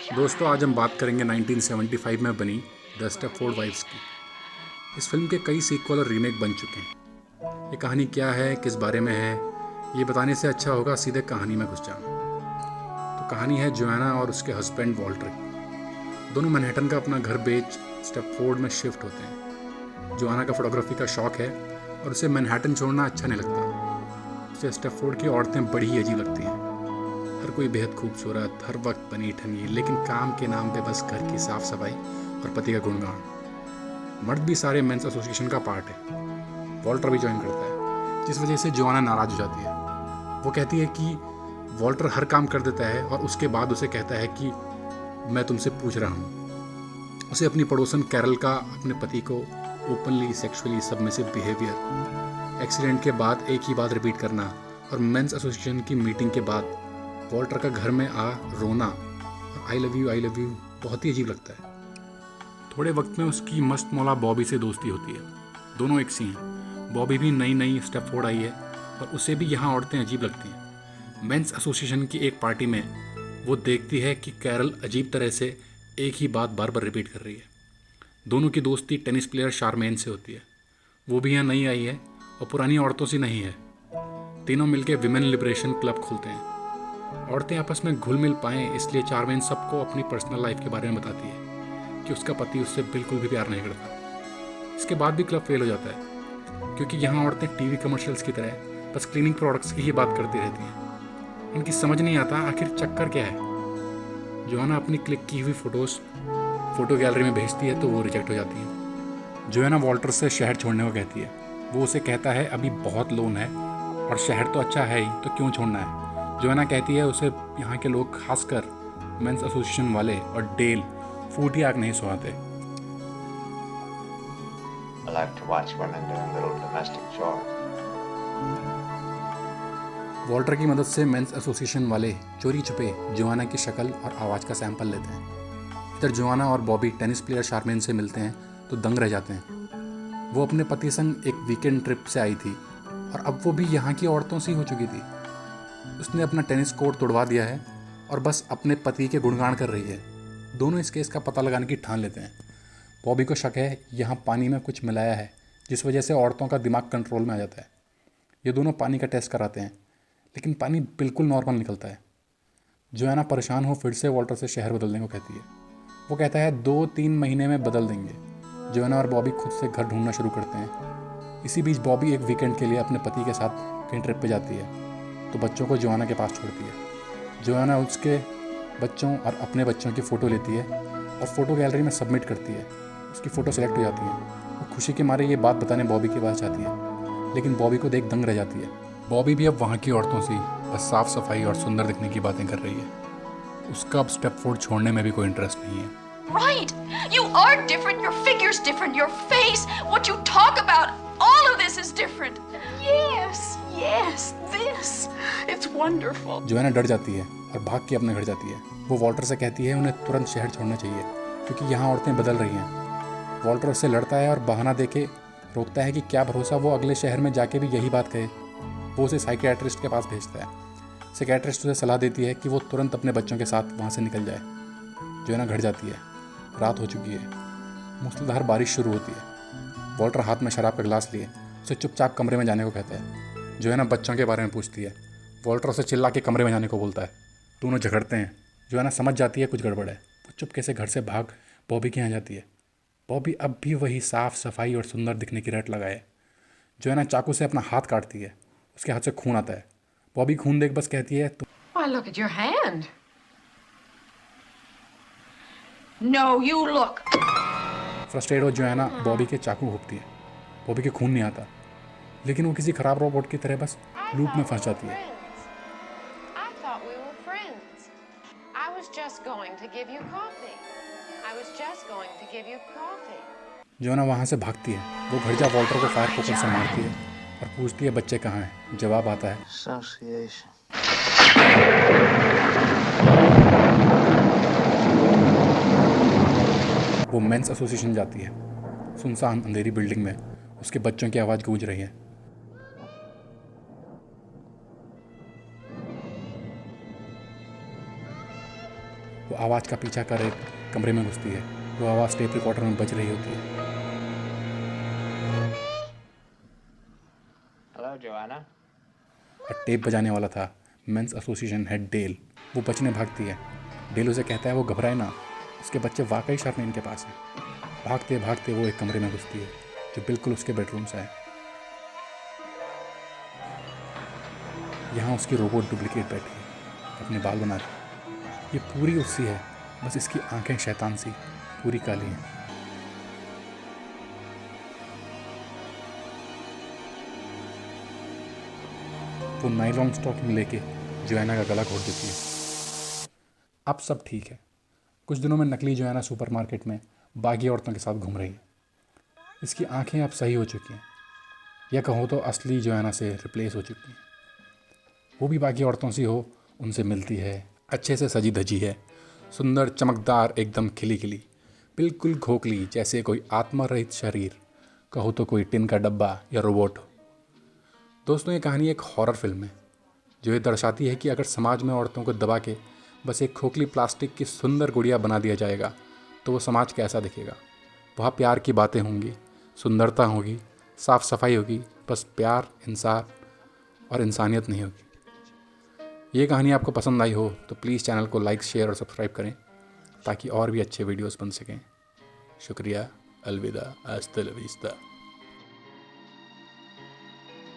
दोस्तों आज हम बात करेंगे 1975 में बनी द स्टेपफोर्ड वाइव्स की। इस फिल्म के कई सीक्वल और रीमेक बन चुके हैं। ये कहानी क्या है, किस बारे में है, ये बताने से अच्छा होगा सीधे कहानी में घुस जाना। तो कहानी है जोआना और उसके हस्बैंड वॉल्टर की। दोनों मैनहट्टन का अपना घर बेच स्टेपफोर्ड में शिफ्ट होते हैं। जोआना का फोटोग्राफी का शौक है और उसे मैनहट्टन छोड़ना अच्छा नहीं लगता। उसे स्टेपफोर्ड की औरतें बड़ी ही अजीब लगती हैं। हर कोई बेहद खूबसूरत, हर वक्त बनी ठनी, लेकिन काम के नाम पे बस घर की साफ सफाई और पति का गुणगान। मर्द भी सारे मेंस एसोसिएशन का पार्ट है। वॉल्टर भी ज्वाइन करता है, जिस वजह से जोआना नाराज हो जाती है। वो कहती है कि वॉल्टर हर काम कर देता है और उसके बाद उसे कहता है कि मैं तुमसे पूछ रहा हूँ। उसे अपनी पड़ोसन कैरल का अपने पति को openly sexually submissive behaviour, accident के बाद एक ही बात रिपीट करना और मेंस एसोसिएशन की मीटिंग के बाद वॉल्टर का घर में आ रोना और आई लव यू बहुत ही अजीब लगता है। थोड़े वक्त में उसकी मस्त मौला बॉबी से दोस्ती होती है। दोनों एक सी हैं। बॉबी भी नई नई स्टेपफोर्ड आई है और उसे भी यहाँ औरतें अजीब लगती हैं। मेंस एसोसिएशन की एक पार्टी में वो देखती है कि कैरल अजीब तरह से एक ही बात बार बार रिपीट कर रही है। दोनों की दोस्ती टेनिस प्लेयर शारमेन से होती है। वो भी यहाँ नई आई है और पुरानी औरतों से नहीं है। तीनों मिलकर विमेन लिबरेशन क्लब खोलते हैं। औरतें आपस में घुल मिल पाएँ इसलिए चारमेन सबको अपनी पर्सनल लाइफ के बारे में बताती है कि उसका पति उससे बिल्कुल भी प्यार नहीं करता। इसके बाद भी क्लब फेल हो जाता है क्योंकि यहाँ औरतें टीवी कमर्शियल्स की तरह बस क्लीनिंग प्रोडक्ट्स की ही बात करती रहती हैं। इनकी समझ नहीं आता आखिर चक्कर क्या है। जोआना अपनी क्लिक की हुई फोटो गैलरी में भेजती है तो वो रिजेक्ट हो जाती है। जोआना वॉल्टर से शहर छोड़ने को कहती है। वो उसे कहता है अभी बहुत लोन है और शहर तो अच्छा है ही, तो क्यों छोड़ना है। जोआना कहती है उसे यहाँ के लोग खासकर मेंस एसोसिएशन वाले और डेल फूटी आग नहीं सुहाते। I like to watch women doing little domestic chores. Walter की मदद से मेंस एसोसिएशन वाले चोरी छुपे जोआना की शक्ल और आवाज़ का सैंपल लेते हैं। इधर जोआना और बॉबी टेनिस प्लेयर शारमेन से मिलते हैं तो दंग रह जाते हैं। वो अपने पति संग एक वीकेंड ट्रिप से आई थी और अब वो भी यहाँ की औरतों से ही हो चुकी थी। उसने अपना टेनिस कोर्ट तोड़वा दिया है और बस अपने पति के गुणगान कर रही है। दोनों इस केस का पता लगाने की ठान लेते हैं। बॉबी को शक है यहाँ पानी में कुछ मिलाया है जिस वजह से औरतों का दिमाग कंट्रोल में आ जाता है। ये दोनों पानी का टेस्ट कराते हैं लेकिन पानी बिल्कुल नॉर्मल निकलता है। जोआना परेशान हो फिर से वॉल्टर से शहर बदलने को कहती है। वो कहता है 2-3 महीने में बदल देंगे। जोआना और बॉबी खुद से घर ढूंढना शुरू करते हैं। इसी बीच बॉबी एक वीकेंड के लिए अपने पति के साथ कहीं ट्रिप पे जाती है तो बच्चों को जोआना के पास छोड़ती है। जोआना उसके बच्चों और अपने बच्चों की फ़ोटो लेती है और फ़ोटो गैलरी में सबमिट करती है। उसकी फ़ोटो सेलेक्ट हो जाती है। वो खुशी के मारे ये बात बताने बॉबी के पास जाती है लेकिन बॉबी को देख दंग रह जाती है। बॉबी भी अब वहाँ की औरतों से बस साफ़ सफाई और सुंदर दिखने की बातें कर रही है। उसका अब स्टेपफोर्ड छोड़ने में भी कोई इंटरेस्ट नहीं है। Right! You are different, your figure's different, your face, what you talk about, all of this is different. Yes, this. It's wonderful. Joanna डर जाती है और भाग के अपने घर जाती है। वो वॉल्टर से कहती है उन्हें तुरंत शहर छोड़ना चाहिए क्योंकि यहाँ औरतें बदल रही हैं। वॉल्टर उससे लड़ता है और बहाना देके रोकता है कि क्या भरोसा वो अगले शहर में जाके भी यही बात कहे। वो उसे साइकियाट्रिस्ट के पास भेजता है। साइकियाट्रिस्ट उसे सलाह देती है कि वो तुरंत अपने बच्चों के साथ वहाँ से निकल जाए। जोआना घर जाती है। रात हो चुकी है। मूसलाधार बारिश शुरू होती है। वॉल्टर हाथ में शराब का गिलास लिए उसे चुपचाप कमरे में जाने को कहता है। जोआना बच्चों के बारे में पूछती है। वॉल्टर उसे चिल्ला के कमरे में जाने को बोलता है। दोनों झगड़ते हैं। जोआना समझ जाती है कुछ गड़बड़ है। वो चुपके से घर से भाग बॉबी के यहाँ जाती है। बॉबी अब भी वही साफ़ सफाई और सुंदर दिखने की रट लगाए। जोआना चाकू से अपना हाथ काटती है। उसके हाथ से खून आता है। बॉबी खून देख बस कहती है Why, look at your hand. No, you look. Frustrate हो जोआना बॉबी के चाकू घोंपती है। बॉबी के खून नहीं आता लेकिन वो किसी खराब रोबोट की तरह बस लूप में फंस जाती है। I thought we were friends. I was just going to give you coffee. Joanna वहाँ से भागती है। वो घर जा वॉल्टर को फायर पोकर से मारती है और पूछती है बच्चे कहाँ हैं। जवाब आता है Association. वो मेंस एसोसिएशन जाती है। सुनसान अंधेरी बिल्डिंग में उसके बच्चों की आवाज़ गूंज रही है। वो आवाज़ का पीछा कर एक कमरे में घुसती है। वो आवाज़ टेप रिकॉर्डर में बज रही होती है। Hello, Joanna. और टेप बजाने वाला था मेंस एसोसिएशन हेड डेल। वो बचने भागती है। डेल उसे कहता है वो घबराए ना, उसके बच्चे वाकई शार्लेन के पास हैं। भागते भागते वो एक कमरे में घुसती है जो बिल्कुल उसके बेडरूम से है। यहाँ उसकी रोबोट डुप्लीकेट बैठी है, अपने बाल बना रही। ये पूरी उससी है, बस इसकी आंखें शैतान सी पूरी काली हैं। वो नायलॉन स्टॉकिंग लेके जोएना का गला घोट देती है। अब सब ठीक है। कुछ दिनों में नकली जोएना सुपरमार्केट में बागी औरतों के साथ घूम रही है। इसकी आंखें अब सही हो चुकी हैं, या कहो तो असली जोएना से रिप्लेस हो चुकी हैं। वो भी बाकी औरतों सी हो, उनसे मिलती है, अच्छे से सजी धजी है, सुंदर चमकदार, एकदम खिली खिली, बिल्कुल खोखली, जैसे कोई आत्मा रहित शरीर, कहो तो कोई टिन का डब्बा या रोबोट हो। दोस्तों, ये कहानी एक हॉरर फिल्म है जो ये दर्शाती है कि अगर समाज में औरतों को दबा के बस एक खोखली प्लास्टिक की सुंदर गुड़िया बना दिया जाएगा तो वो समाज कैसा दिखेगा। वहाँ प्यार की बातें होंगी, सुंदरता होगी, साफ़ सफाई होगी, बस प्यार, इंसाफ और इंसानियत नहीं होगी। ये कहानी आपको पसंद आई हो तो प्लीज़ चैनल को लाइक, शेयर और सब्सक्राइब करें ताकि और भी अच्छे वीडियोस बन सकें। शुक्रिया। अलविदा। हस्ता ला विस्ता।